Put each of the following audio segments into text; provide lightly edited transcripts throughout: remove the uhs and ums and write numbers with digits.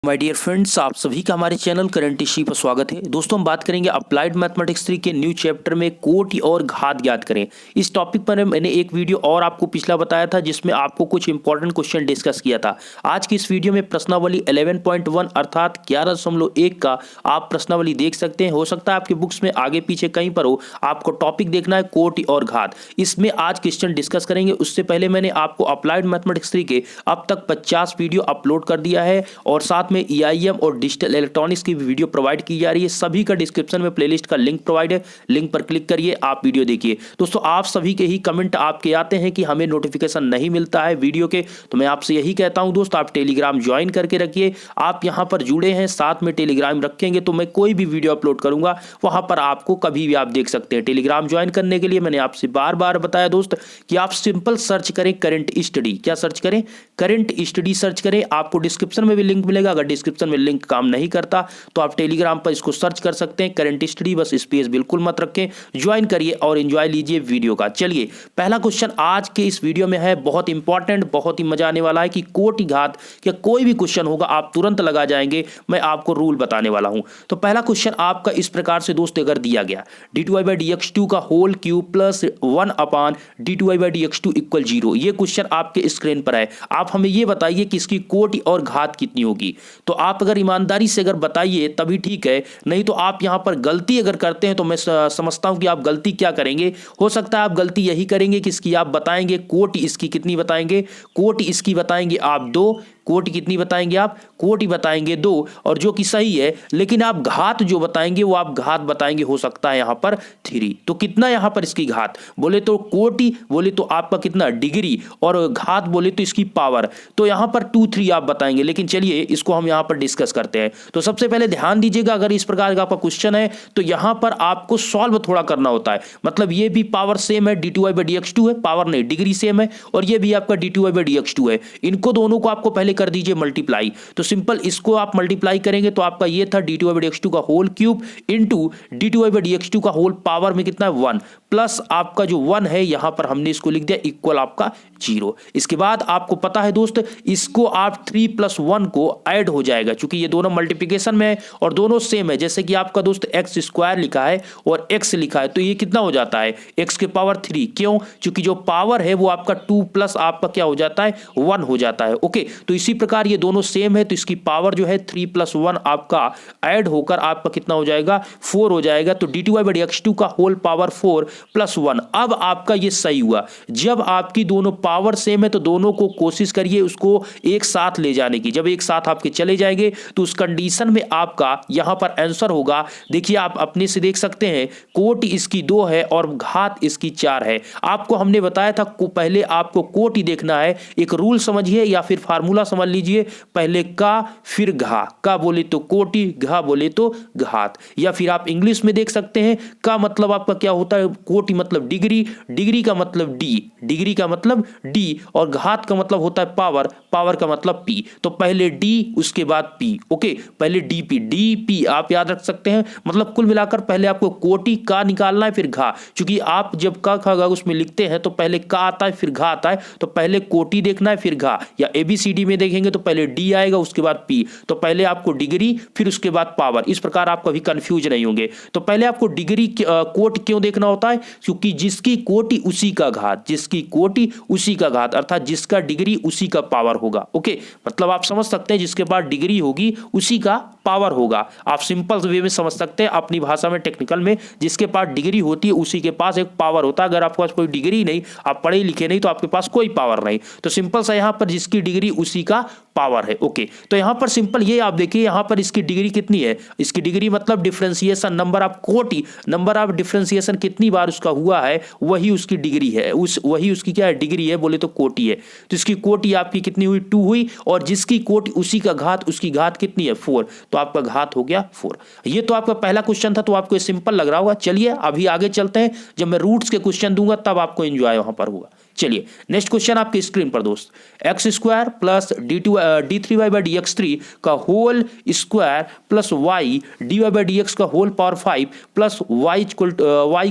My dear friends, आप सभी का हमारे चैनल करंट इश्यू पर स्वागत है। दोस्तों, हम बात करेंगे अप्लाइड मैथमेटिक्स 3 के न्यू चैप्टर में कोटि और घात ज्ञात करें। इस टॉपिक पर मैंने एक वीडियो और आपको पिछला बताया था जिसमें आपको कुछ इंपॉर्टेंट क्वेश्चन डिस्कस किया था। आज की इस वीडियो में प्रश्नावली 11.1 अर्थात 11.1 का आप प्रश्नावली देख सकते हैं। हो सकता है आपके बुक्स में आगे पीछे कहीं पर हो, आपको टॉपिक देखना है कोटि और घात। इसमें आज क्वेश्चन डिस्कस करेंगे। उससे पहले मैंने आपको अप्लाइड मैथमेटिक्स 3 के अब तक 50 वीडियो अपलोड कर दिया है और साथ में EIM और डिजिटल इलेक्ट्रॉनिक्स की वीडियो प्रोवाइड की जा रही है। सभी का डिस्क्रिप्शन में प्लेलिस्ट का लिंक प्रोवाइड है, लिंक पर क्लिक करिए, आप वीडियो देखिए। दोस्तों, आप सभी के ही कमेंट आपके आते हैं कि हमें नोटिफिकेशन नहीं मिलता है वीडियो के, तो मैं आपसे यही कहता हूं दोस्त, आप टेलीग्राम ज्वाइन करके रखिए। आप यहां पर जुड़े हैं, साथ में टेलीग्राम रखेंगे तो मैं कोई भी वीडियो अपलोड करूंगा वहां पर आपको कभी भी आप देख सकते हैं। टेलीग्राम ज्वाइन करने के लिए मैंने आपसे बार बार बताया दोस्त कि आप सिंपल सर्च करें करंट स्टडी। क्या सर्च करें? करंट स्टडी सर्च करें। आपको डिस्क्रिप्शन में भी लिंक मिलेगा। अगर डिस्क्रिप्शन में लिंक काम नहीं करता तो आप टेलीग्राम पर इसको सर्च कर सकते हैं, करंट स्टडी। बस स्पेस बिल्कुल मत रखें, ज्वाइन करिए और एंजॉय लीजिए वीडियो का। चलिए, पहला क्वेश्चन आज के इस वीडियो में है, बहुत इंपॉर्टेंट, बहुत ही मजा आने वाला है कि कोटि घात या कोई भी क्वेश्चन होगा आप तुरंत लगा जाएंगे। मैं आपको रूल बताने वाला हूं। तो पहला क्वेश्चन आपका इस प्रकार से दोस्त अगर दिया गया, d2y/dx2 का whole cube plus 1/d2y/dx2 equal 0। ये क्वेश्चन आपके स्क्रीन पर है। आप हमें ये बताइए कि इसकी कोटि और घात कितनी होगी। तो आप अगर ईमानदारी से अगर बताइए तभी ठीक है, नहीं तो आप यहां पर गलती अगर करते हैं तो मैं समझता हूं कि आप गलती क्या करेंगे। हो सकता है आप गलती यही करेंगे कि इसकी आप बताएंगे कोटि इसकी कितनी बताएंगे, कोटि इसकी बताएंगे आप 2, कोटि कितनी बताएंगे आप, कोटि बताएंगे 2, और जो कि सही है। लेकिन आप घात जो बताएंगे वो आप घात बताएंगे हो सकता है यहां पर 3। तो कितना यहां पर इसकी घात बोले तो कोटि बोले तो आपका कितना डिग्री, और घात बोले तो इसकी पावर। तो यहां पर 2, 3 आप बताएंगे। लेकिन चलिए इसको हम यहां पर डिस्कस करते हैं। तो सबसे पहले ध्यान दीजिएगा, अगर इस प्रकार का आपका क्वेश्चन है तो यहां पर आपको सॉल्व थोड़ा करना होता है। मतलब ये भी पावर सेम है, d2y/dx2 है, पावर नहीं डिग्री सेम है, और ये भी आपका d2y/dx2 है। इनको दोनों को आपको पहले कर दीजिए मल्टीप्लाई। तो सिंपल इसको आप मल्टीप्लाई करेंगे तो आपका ये था d2y/dx2 का होल क्यूब इंटू d2y/dx2 का होल पावर में कितना है 1, प्लस आपका जो 1 है यहां पर हमने इसको लिख दिया इक्वल आपका 0। इसके बाद आपको पता है दोस्त, इसको आप 3 + 1 को ऐड हो जाएगा, क्योंकि ये दोनों मल्टीप्लिकेशन में है और दोनों सेम है। जैसे कि आपका दोस्त x² लिखा है और x लिखा है, तो ये कितना हो जाता है x के पावर 3। क्यों? क्योंकि जो पावर है वो आपका 2 प्लस आपका क्या हो जाता है 1 हो जाता है। ओके, तो इसी प्रकार ये दोनों सेम है, तो इसकी पावर जो है 3 + 1 आपका ऐड होकर आपका कितना हो जाएगा 4 हो जाएगा। तो d2y/dx2 का होल पावर 4 + 1। अब आपका ये सही हुआ। जब आपकी दोनों पावर सेम है तो दोनों को कोशिश करिए उसको एक साथ ले जाने की। जब एक साथ आपके चले जाएंगे तो उस कंडीशन में आपका यहां पर आंसर होगा। देखिए आप अपने से देख सकते हैं, कोटि इसकी 2 है और घात इसकी 4 है। आपको हमने बताया था पहले आपको कोटि देखना है। एक रूल समझिए या फिर फार्मूला समझ लीजिए, पहले का फिर घा, का बोले तो कोटि, घा बोले तो घात। या फिर आप इंग्लिश में देख सकते हैं, का मतलब आपका क्या होता है, कोटि मतलब डिग्री, डिग्री का मतलब डी, डिग्री का मतलब डी, और घात का मतलब होता है पावर, पावर का मतलब पी। तो पहले डी उसके बाद पी। ओके, पहले डी पी, डी पी आप याद रख सकते हैं। मतलब कुल मिलाकर पहले आपको कोटि का निकालना है फिर घा, क्योंकि आप जब का खा उसमें लिखते हैं तो पहले का आता है फिर घा आता है। तो पहले कोटि देखना है फिर घा, या ABCD में देखेंगे तो पहले डी आएगा उसके बाद पी। तो पहले आपको डिग्री फिर उसके बाद पावर। इस प्रकार आप कभी कंफ्यूज नहीं होंगे। तो पहले आपको डिग्री कोट क्यों देखना होता है, क्योंकि जिसकी कोटि उसी का घात, जिसकी कोटि उसी का घात, अर्थात जिसका डिग्री उसी का पावर होगा। ओके, मतलब आप समझ सकते हैं जिसके पास डिग्री होगी उसी का पावर होगा। आप सिंपल वे में समझ सकते हैं, अपनी भाषा में टेक्निकल में, जिसके पास डिग्री होती है उसी के पास एक पावर होता है। अगर आपके पास कोई डिग्री नहीं, आप पढ़े लिखे नहीं, तो आपके पास कोई पावर नहीं। तो सिंपल सा यहां पर जिसकी डिग्री उसी का पावर है। ओके, तो यहां पर सिंपल ये आप देखिए, यहां पर इसकी डिग्री कितनी है, इसकी डिग्री मतलब डिफरेंशिएशन, नंबर ऑफ कोटि, नंबर ऑफ डिफरेंशिएशन कितनी बार उसका हुआ है वही उसकी डिग्री है, वही उसकी क्या है डिग्री है, बोले तो कोटि है। तो इसकी कोटि आपकी कितनी हुई 2 हुई, और जिसकी कोटि उसी का घात, उसकी घात कितनी है 4। तो आपका घात हो गया 4। ये तो आपका पहला क्वेश्चन था, तो आपको सिंपल लग रहा होगा। चलिए अभी आगे चलते हैं, जब मैं रूट्स के क्वेश्चन दूंगा तब आपको एंजॉय वहां पर होगा। चलिए नेक्स्ट क्वेश्चन आपके स्क्रीन पर दोस्त, एक्स स्क्वायर प्लस d3y/dx3 का whole square plus y dy/dx का whole power 5 plus y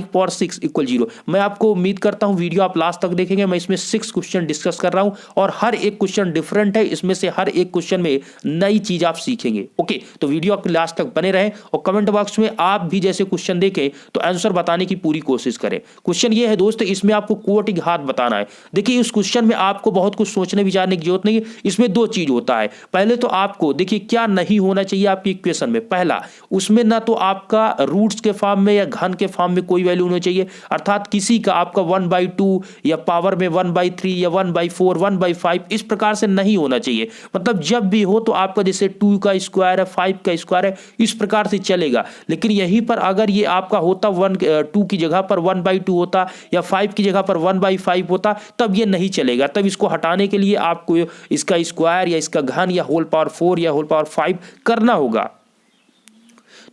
power 6 equal 0। मैं आपको उम्मीद करता हूं वीडियो आप लास्ट तक देखेंगे। मैं इसमें 6 क्वेश्चन डिस्कस कर रहा हूं और हर एक क्वेश्चन डिफरेंट है, इसमें से हर एक क्वेश्चन में नई चीज आप सीखेंगे। ओके, तो वीडियो आप लास्ट तक बने रहें और कमेंट बॉक्स में आप भी जैसे क्वेश्चन देखें तो आंसर बताने की पूरी कोशिश करें। क्वेश्चन ये है दोस्त, इसमें आपको कोटि घात बताना है। देखिए इस क्वेश्चन में आपको बहुत कुछ सोचने विचारने की जरूरत नहीं है। इसमें दो चीज होता है। पहले तो आपको देखिए क्या नहीं होना चाहिए आपकी इक्वेशन में। पहला, उसमें ना तो आपका रूट्स के फॉर्म में या घन के फॉर्म में कोई वैल्यू होनी चाहिए, अर्थात किसी का आपका 1/2 या पावर में 1/3 या 1/4 1/5 इस प्रकार से नहीं होना चाहिए। मतलब जब भी हो तो आपका जैसे 2 का स्क्वायर है 5 का स्क्वायर है इस प्रकार से चलेगा। लेकिन यहीं पर अगर ये आपका होता 2 की जगह पर 1/2 होता या 5 की जगह पर 1/5 होता तब ये नहीं चलेगा। तब इसको हटाने के लिए आपको इसका स्क्वायर या इसका घन या होल पावर 4 या होल पावर 5 करना होगा।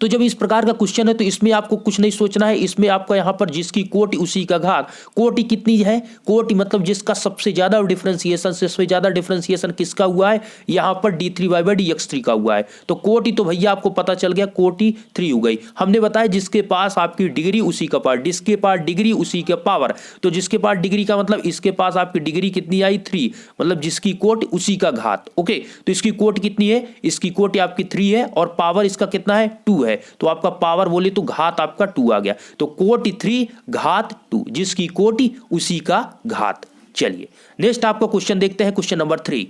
तो जब इस प्रकार का क्वेश्चन है तो इसमें आपको कुछ नहीं सोचना है। इसमें आपका यहां पर जिसकी कोटि उसी का घात। कोटि कितनी है? कोटि मतलब जिसका सबसे ज्यादा डिफरेंशिएशन, सबसे ज्यादा डिफरेंशिएशन किसका हुआ है? यहां पर d3y/dx3 का हुआ है। तो कोटि तो भैया आपको पता चल गया, कोटि 3 हो गई। हमने बताया जिसके पास आपकी डिग्री उसी का पावर, जिसके पास डिग्री उसी का पावर। तो जिसके पास डिग्री का मतलब इसके पास आपकी डिग्री कितनी आई? 3, मतलब जिसकी कोटि उसी का घात। ओके, तो इसकी कोटि कितनी है? इसकी कोटि आपकी 3 है और पावर इसका कितना है? 2 है। तो आपका पावर बोले तो घात आपका 2 आ गया। तो कोटि 3 घात 2, जिसकी कोटि उसी का घात। चलिए नेक्स्ट आपका क्वेश्चन देखते हैं, क्वेश्चन नंबर 3।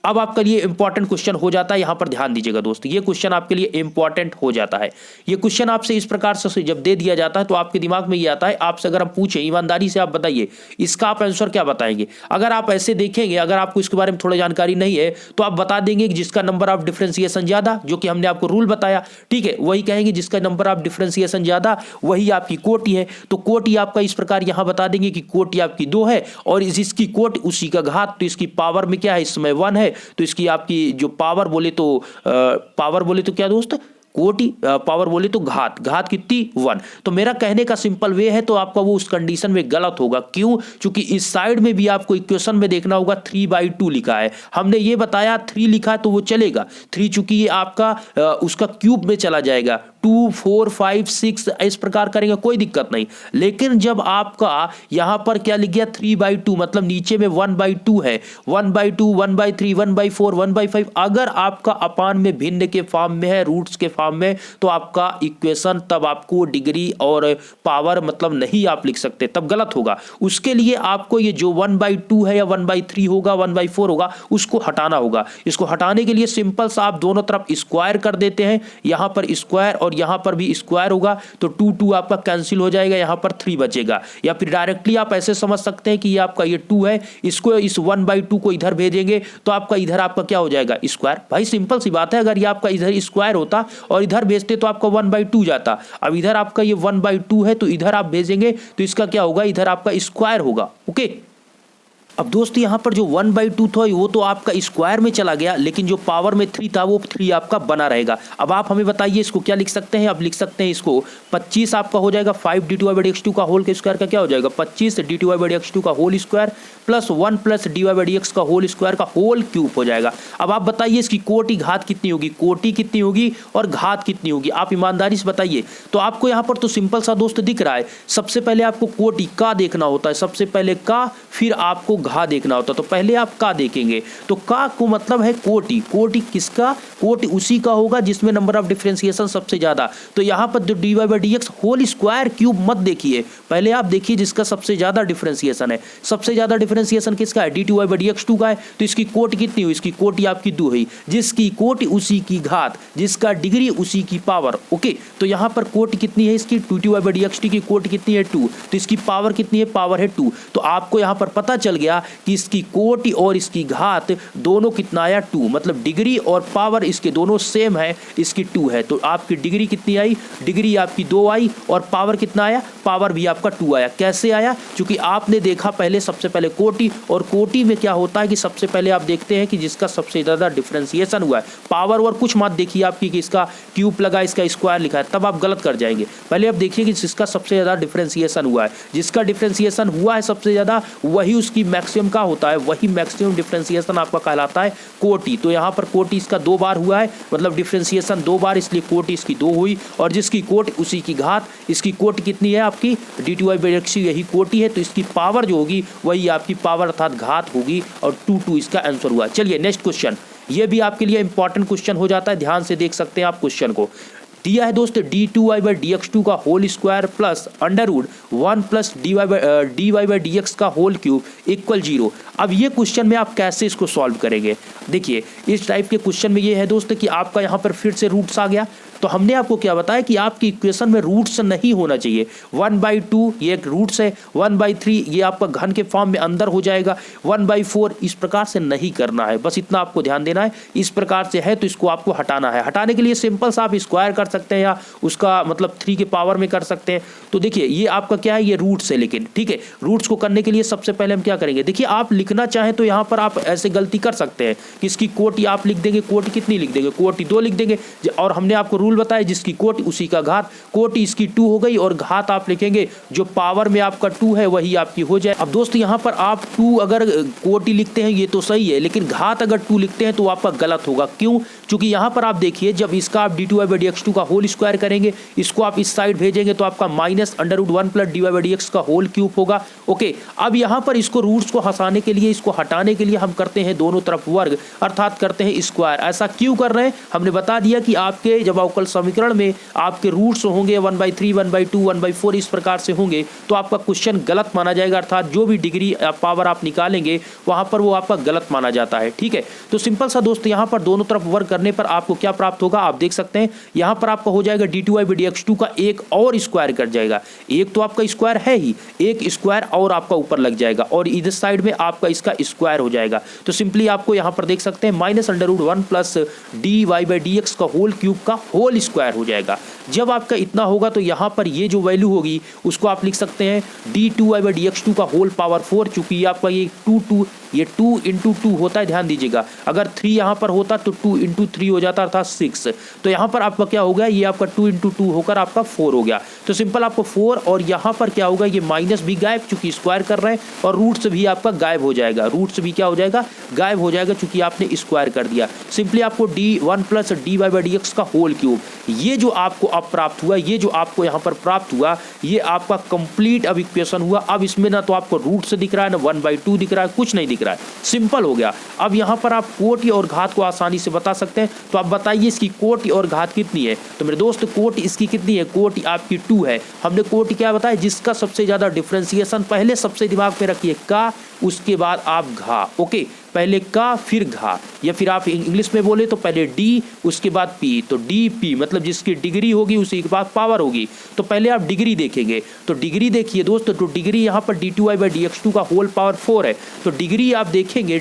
अब आपके लिए इंपॉर्टेंट क्वेश्चन हो जाता है। यहां पर ध्यान दीजिएगा दोस्त, ये क्वेश्चन आपके लिए इंपॉर्टेंट हो जाता है। ये क्वेश्चन आपसे इस प्रकार से जब दे दिया जाता है तो आपके दिमाग में ये आता है, आपसे अगर हम पूछें ईमानदारी से आप बताइए इसका आप आंसर क्या बताएंगे। अगर आप ऐसे देखेंगे, अगर आपको इसके बारे में थोड़ी जानकारी नहीं है तो आप बता देंगे कि जिसका नंबर ऑफ डिफरेंशिएशन ज्यादा, जो कि हमने आपको रूल बताया, ठीक है, वही कहेंगे जिसका नंबर ऑफ डिफरेंशिएशन ज्यादा वही आपकी कोटि है। तो कोटि आपका इस प्रकार यहां बता देंगे कि कोटि आपकी 2 है और इसकी कोटि उसी का घात। तो इसकी पावर में क्या है? इस समय 1 है। तो इसकी आपकी जो पावर बोले तो क्या दोस्त? कोटि पावर बोले तो घात कितनी? 1। तो मेरा कहने का सिंपल वे है, तो आपका वो उस कंडीशन में गलत होगा। क्यों? क्योंकि इस साइड में भी आपको इक्वेशन में देखना होगा 3/2 लिखा है। हमने ये बताया 3 लिखा है तो वो चलेगा। 3 चूंकि ये आपका उसका क्यूब में चला जाएगा, 2 4 5 6 इस प्रकार करेंगे कोई दिक्कत नहीं। लेकिन जब आपका यहां पर क्या लिख गया 3/2, मतलब नीचे में 1/2 है, 1/2 1/3 1/4 1/5, अगर आपका अपान में भिन्न के फॉर्म में है, रूट्स के फॉर्म में, तो आपका इक्वेशन तब आपको डिग्री और पावर मतलब नहीं आप लिख सकते, तब गलत होगा। उसके लिए आपको ये जो 1/2 है या 1/3 होगा 1/4 होगा उसको हटाना होगा। इसको हटाने के लिए सिंपल सा आप दोनों तरफ स्क्वायर कर देते हैं। यहां पर स्क्वायर और यहां पर भी स्क्वायर होगा तो 2 आपका कैंसिल हो जाएगा, यहां पर 3 बचेगा। या फिर डायरेक्टली आप ऐसे समझ सकते हैं कि ये आपका ये 2 है, इसको इस 1/2 को इधर भेजेंगे तो आपका इधर आपका क्या हो जाएगा? स्क्वायर। भाई सिंपल सी बात है, अगर ये आपका इधर स्क्वायर होता और इधर भेजते तो आपका 1/2 जाता। अब इधर आपका ये 1/2 है तो इधर आप भेजेंगे तो इसका क्या होगा? इधर आपका स्क्वायर होगा। ओके, अब दोस्तों यहां पर जो 1/2 था वो तो आपका स्क्वायर में चला गया, लेकिन जो पावर में 3 था वो 3 आपका बना रहेगा। अब आप हमें बताइए इसको क्या लिख सकते हैं? अब लिख सकते हैं इसको 25 आपका हो जाएगा 5 d2y/dx2 का होल के स्क्वायर का क्या हो जाएगा? 25 d2y/dx2 का whole square plus 1 plus dy/dx का होल स्क्वायर का होल क्यूब हो जाएगा। अब आप बताइए इसकी कोटि घात कितनी होगी? कोटि कितनी होगी और घात कितनी होगी? आप ईमानदारी से बताइए। तो आपको यहाँ पर तो सिंपल सा दोस्त दिख रहा है, सबसे पहले आपको कोटि का देखना होता है, सबसे पहले का, फिर आपको घा देखना होता। तो पहले आप का देखेंगे तो का को मतलब है कोटि। कोटि किसका? कोटि उसी का होगा जिसमें नंबर ऑफ डिफरेंशिएशन सबसे ज्यादा। तो यहां पर जो dy/dx होल स्क्वायर क्यूब मत देखिए, पहले आप देखिए जिसका सबसे ज्यादा डिफरेंशिएशन है। सबसे ज्यादा डिफरेंशिएशन किसका है? d2y/dx2 का है। तो इसकी कोटि कितनी हुई? इसकी कोटि आपकी 2 हुई, जिसकी कोटि उसी की घात, जिसका डिग्री उसी की पावर। ओके, तो यहां पर कोटि कितनी है इसकी? 2dy/dx की कोटि कितनी है? 2। तो इसकी पावर कितनी है? पावर है 2। तो आपको यहां पर पता चल गया आया कि इसकी कोटि और इसकी घात दोनों कितना आया 2, मतलब डिग्री और पावर इसके दोनों सेम है, इसकी 2 है। तो आपकी डिग्री कितनी आई, डिग्री आपकी 2 आई और पावर कितना आया, पावर भी आपका 2 आया। कैसे आया, क्योंकि आपने देखा पहले सबसे पहले कोटि, और कोटि में क्या होता है कि सबसे पहले आप देखते हैं कि जिसका सबसे ज़्यादा डिफरेंशिएशन हुआ है, पावर और कुछ मत देखिए आपकी कि इसका क्यूब लगा इसका स्क्वायर लिखा है, तब आप गलत कर जाएंगे। पहले आप देखिए कि जिसका सबसे ज़्यादा डिफरेंशिएशन हुआ है, जिसका डिफरेंशिएशन हुआ है सबसे ज़्यादा, वही उसकी मैक्सिमम का होता है, वही मैक्सिमम डिफरेंशिएशन आपका कहलाता है कोटि। तो यहाँ पर कोटि इसका 2 बार हुआ है, मतलब डिफरेंशिएशन 2 बार, इसलिए कोटि इसकी 2 हुई, और जिसकी कोटि उसी की घात। इसकी कोटि कितनी है आपकी d2/x, यही कोटि है, तो इसकी पावर जो होगी वही आपकी पावर अर्थात घात होगी, और 2 इसका आंसर हुआ। चलिए नेक्स्ट क्वेश्चन, ये भी आपके लिए इंपॉर्टेंट क्वेश्चन हो जाता है, ध्यान से देख सकते हैं आप क्वेश्चन को। दिया है दोस्त d2y/dx2 का whole square plus √1 plus dy/dx का होल क्यूब इक्वल 0। अब ये क्वेश्चन में आप कैसे इसको सॉल्व करेंगे, देखिए इस टाइप के क्वेश्चन में ये है दोस्त कि आपका यहाँ पर फिर से रूट्स आ गया। तो हमने आपको क्या बताया कि आपकी इक्वेशन में रूट्स नहीं होना चाहिए। 1/2 ये एक रूट्स है, 1/3 ये आपका घन के फॉर्म में अंदर हो जाएगा, 1/4 इस प्रकार से नहीं करना है, बस इतना आपको ध्यान देना है। इस प्रकार से है तो इसको आपको हटाना है। हटाने के लिए सिंपल सा आप स्क्वायर कर सकते हैं या उसका मतलब 3 के पावर में कर सकते हैं। तो देखिए ये आपका क्या है, ये रूट्स है, लेकिन ठीक है रूट्स को करने के लिए सबसे पहले हम क्या करेंगे, देखिए आप लिखना चाहें तो यहाँ पर आप ऐसे गलती कर सकते हैं कि इसकी कोटि आप लिख देंगे, कोटि कितनी लिख देंगे, कोटि 2 लिख देंगे, और हमने आपको रूल बताया जिसकी कोटि उसी का घात। कोटि इसकी 2 हो गई और घात आप लिखेंगे जो पावर में आपका 2 है वही आपकी हो जाए। अब दोस्त यहाँ पर आप 2 अगर कोटि लिखते हैं ये तो सही है, लेकिन घात अगर 2 लिखते हैं तो आपका गलत होगा। क्यों, क्योंकि यहाँ पर आप देखिए जब इसका आप d2/dx2 का होल स्क्वायर करेंगे, इसको आप इस साइड भेजेंगे तो आपका -√1 प्लस dy/dx का होल क्यूब होगा। ओके, अब यहाँ पर इसको रूट्स को हटाने के लिए, इसको हटाने के लिए हम करते हैं दोनों तरफ वर्ग, अर्थात करते हैं स्क्वायर। ऐसा क्यों कर रहे हैं, हमने बता दिया कि आपके जब अवकल समीकरण में आपके रूट्स होंगे 1/3, 1/2, 1/4 इस प्रकार से होंगे तो आपका क्वेश्चन गलत माना जाएगा, अर्थात जो भी डिग्री पावर आप निकालेंगे वहां पर वो आपका गलत माना जाता है। ठीक है, तो सिंपल सा दोस्त यहाँ पर दोनों तरफ वर्ग करने पर आपको क्या प्राप्त होगा, आप देख सकते हैं यहाँ पर आपका हो जाएगा d2/dx2 का एक और स्क्वायर कर जाएगा। एक तो आपका स्क्वायर है ही, एक स्क्वायर और आपका ऊपर लग जाएगा और इधर साइड में आपका इसका स्क्वायर हो जाएगा। तो सिंपली आपको यहाँ पर देख सकते हैं -√1 प्लस dy/dx का होल क्यूब का होल स्क्वायर हो जाएगा। जब आपका इतना होगा तो यहाँ पर ये जो वैल्यू होगी उसको आप लिख सकते हैं d2/dx2 का होल पावर 4, चूंकि आपका ये 2 × 2 होता है, ध्यान दीजिएगा। अगर 3 यहाँ पर होता तो 2 × 3 हो जाता अर्थात 6। तो यहाँ पर आपका क्या हो गया, ये आपका 2 × 2 होकर आपका 4 हो गया। तो सिंपल आपको 4 और यहाँ पर क्या होगा, ये माइनस भी गायब चूंकि स्क्वायर कर रहे हैं, और रूट्स भी आपका गायब हो जाएगा। रूट्स भी क्या हो जाएगा, गायब हो जाएगा चूंकि आपने स्क्वायर कर दिया। सिंपली आपको d1 प्लस dy/dx का होल क्यूब, ये जो आपको अब प्राप्त हुआ, ये जो आपको यहाँ पर प्राप्त हुआ, ये आपका कंप्लीट अब इक्वेशन हुआ। अब इसमें ना तो आपको रूट से दिख रहा है ना 1/2 दिख रहा है, कुछ नहीं दिख रहा है, सिंपल हो गया। अब यहाँ पर आप कोटि और घात को आसानी से बता सकते हैं। तो आप बताइए इसकी कोटि और घात कितनी है। तो मेरे दोस्त कोटि इसकी कितनी है, कोटि आपकी 2 है। हमने कोटि क्या बताया, जिसका सबसे ज्यादा डिफरेंशिएशन, पहले सबसे दिमाग में रखिए का, उसके बाद आप घा। ओके, पहले का फिर घा, या फिर आप इंग्लिश में बोले तो पहले डी उसके बाद पी। तो डी पी मतलब जिसकी डिग्री होगी उसी के बाद पावर होगी। तो पहले आप डिग्री देखेंगे, तो डिग्री देखिए दोस्तों, तो डिग्री यहाँ पर d2y/dx2 का होल पावर 4 है। तो डिग्री आप देखेंगे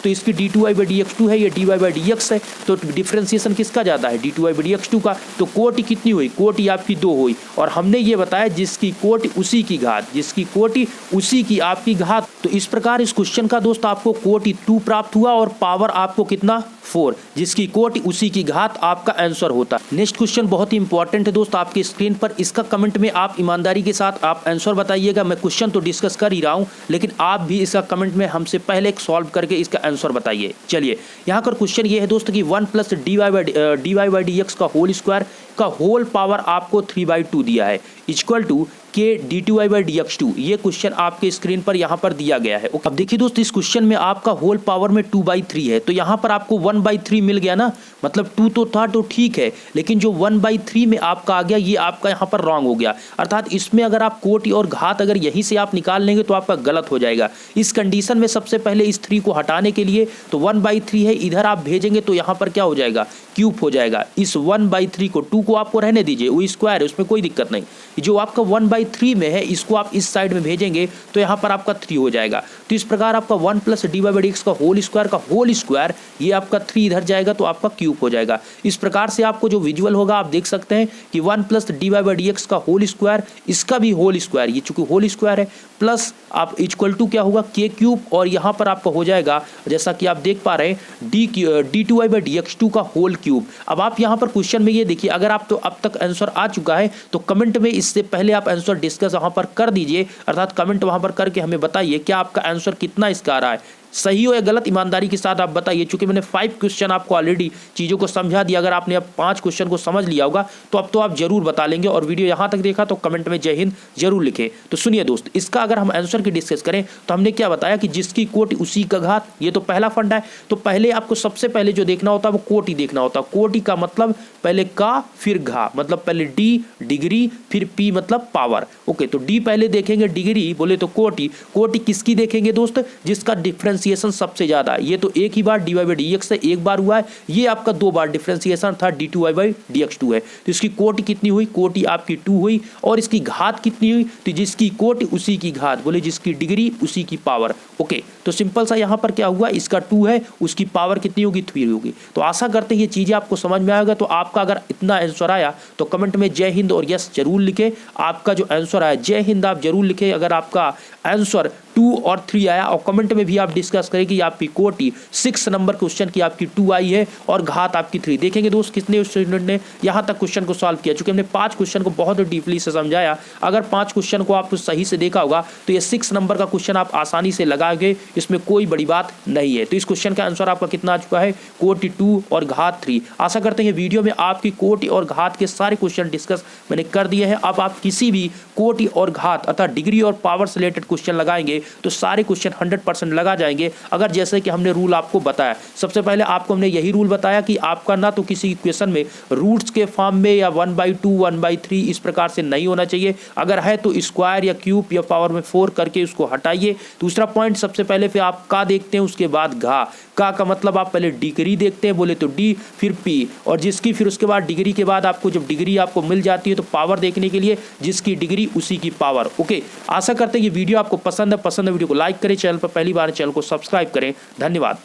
तो इसकी d2y/dx2 है, ये dy/dx है। तो डिफरेंशिएशन किसका ज़्यादा है, d2y/dx2 का। तो कोटि कितनी हुई, कोटि आपकी 2 हुई, और हमने ये बताया जिसकी कोटि उसी की घात, जिसकी कोटि उसी की आपकी घात। तो इस प्रकार इस क्वेश्चन का दोस्त आपको कोटि 2 प्राप्त हुआ और पावर आपको कितना 4, जिसकी कोटि उसी की घात आपका आंसर होता है। नेक्स्ट क्वेश्चन बहुत ही इंपॉर्टेंट है दोस्त आपके स्क्रीन पर, इसका कमेंट में आप ईमानदारी के साथ आप आंसर बताइएगा। मैं क्वेश्चन तो डिस्कस कर ही रहा हूं, लेकिन आप भी इसका कमेंट में हमसे पहले सॉल्व करके इसका आंसर बताइए। चलिए यहाँ पर क्वेश्चन ये है दोस्त कि 1 प्लस dy/dx का होल स्क्वायर का होल पावर आपको 3/2 दिया है, इक्वल टू के d2y/dx2। ये क्वेश्चन आपके स्क्रीन पर यहाँ पर दिया गया है। अब देखिए दोस्त, इस क्वेश्चन में आपका होल पावर में 2/3 है, तो यहाँ पर आपको 1/3 मिल गया ना, मतलब 2 तो था तो ठीक है, लेकिन जो 1/3 में आपका आ गया ये आपका यहाँ पर रॉन्ग हो गया। अर्थात इसमें अगर आप कोटि और घात अगर यहीं से आप निकाल लेंगे तो आपका गलत हो जाएगा। इस कंडीशन में सबसे पहले इस 3 को हटाने के लिए, तो 1/3 है, इधर आप भेजेंगे तो यहाँ पर क्या हो जाएगा, क्यूब हो जाएगा। इस 1/3 को, 2 को आपको रहने दीजिए, वो स्क्वायर है उसमें कोई दिक्कत नहीं। जो आपका 1/3 1/3 में है, इसको आप इस साइड में भेजेंगे तो यहाँ पर आपका 3 हो जाएगा। तो इस प्रकार आपका 1 + dy/dx का होल स्क्वायर ये आपका 3 इधर जाएगा तो आपका क्यूब हो जाएगा। इस प्रकार से आपको जो विजुअल होगा आप देख सकते हैं कि 1 + dy/dx का होल स्क्वायर, इसका भी होल स्क्वायर, ये चूंकि होल स्क्वायर है, प्लस आप इक्वल टू क्या होगा k³ और यहाँ पर आपका हो जाएगा जैसा कि आप देख पा रहे हैं d2y/dx2 का होल क्यूब। अब आप यहाँ पर क्वेश्चन में ये देखिए, अगर आप तो अब तक आंसर आ चुका है तो कमेंट में इससे पहले आप आंसर डिस्कस वहाँ पर कर दीजिए, अर्थात कमेंट वहाँ पर करके हमें बताइए क्या आपका आंसर कितना इसका आ रहा है, सही हो या गलत, ईमानदारी के साथ आप बताइए। चूंकि मैंने 5 क्वेश्चन आपको ऑलरेडी चीज़ों को समझा दिया, अगर आपने अब 5 क्वेश्चन को समझ लिया होगा तो अब तो आप जरूर बता लेंगे। और वीडियो यहाँ तक देखा तो कमेंट में जय हिंद जरूर लिखें। तो सुनिए दोस्त, इसका अगर हम आंसर की डिस्कस करें तो हमने क्या बताया कि जिसकी कोटि उसी का घात, ये तो पहला फंडा है। तो पहले आपको सबसे पहले जो देखना होता है वो कोटि देखना होता है। कोटि का मतलब पहले का फिर घा, मतलब पहले डी डिग्री फिर पी मतलब पावर। ओके, तो डी पहले देखेंगे, डिग्री बोले तो कोटि, कोटि किसकी देखेंगे दोस्त, जिसका डिफ्रेंसिएशन सबसे ज्यादा, ये तो एक ही बार dy/dx से एक बार हुआ है, ये आपका 2 बार डिफरेंशिएशन था d2y/dx2 है। तो इसकी कोटि कितनी हुई, कोटि आपकी 2 हुई। और इसकी घात कितनी हुई, तो जिसकी कोटि उसी की घात, बोले जिसकी डिग्री उसी की पावर। ओके, तो सिंपल सा यहाँ पर क्या हुआ, इसका 2 है, उसकी पावर कितनी होगी, 3 होगी। तो आशा करते हैं ये चीजें आपको समझ में आएगा। तो आपका अगर इतना आंसर आया तो कमेंट में जय हिंद और यस जरूर लिखे। आपका जो आंसर आया जय हिंद आप जरूर लिखे अगर आपका आंसर 2 और 3 आया, और कमेंट में भी आप डिस्कस करें कि आपकी कोटि 6 नंबर क्वेश्चन की आपकी 2 आई है और घात आपकी 3। देखेंगे दोस्त कितने स्टूडेंट ने यहाँ तक क्वेश्चन को सॉल्व किया। चूंकि हमने 5 क्वेश्चन को बहुत डीपली से समझाया, अगर 5 क्वेश्चन को आप सही से देखा होगा तो ये 6 नंबर का क्वेश्चन आप आसानी से लगाओगे, इसमें कोई बड़ी बात नहीं है। तो इस क्वेश्चन का आंसर आपका कितना आ चुका है, कोटि 2 और घात 3। आशा करते हैं वीडियो में आपकी कोटि और घात के सारे क्वेश्चन डिस्कस मैंने कर दिए हैं। अब आप किसी भी कोटि और घात अर्थात डिग्री और पावर से रिलेटेड क्वेश्चन लगाएंगे तो सारे क्वेश्चन 100% लगा जाएंगे। अगर जैसे कि हमने रूल आपको बताया, सबसे पहले आपको हमने यही रूल बताया कि आपका ना तो किसी इक्वेशन में रूट्स के फॉर्म में या 1/2 1/3 इस प्रकार से नहीं होना चाहिए, अगर है तो स्क्वायर या क्यूब या पावर में 4 करके उसको हटाइए। दूसरा पॉइंट, सबसे पहले फिर आप का देखते हैं, उसके बाद घा, का मतलब आप पहले डिग्री देखते हैं, बोले तो डी फिर पी, और जिसकी फिर उसके बाद डिग्री के बाद आपको जब डिग्री आपको मिल जाती है तो पावर देखने के लिए जिसकी डिग्री उसी की पावर। ओके, आशा करते हैं ये वीडियो आपको पसंद है वीडियो को लाइक करें, चैनल पर पहली बार चैनल को सब्सक्राइब करें। धन्यवाद।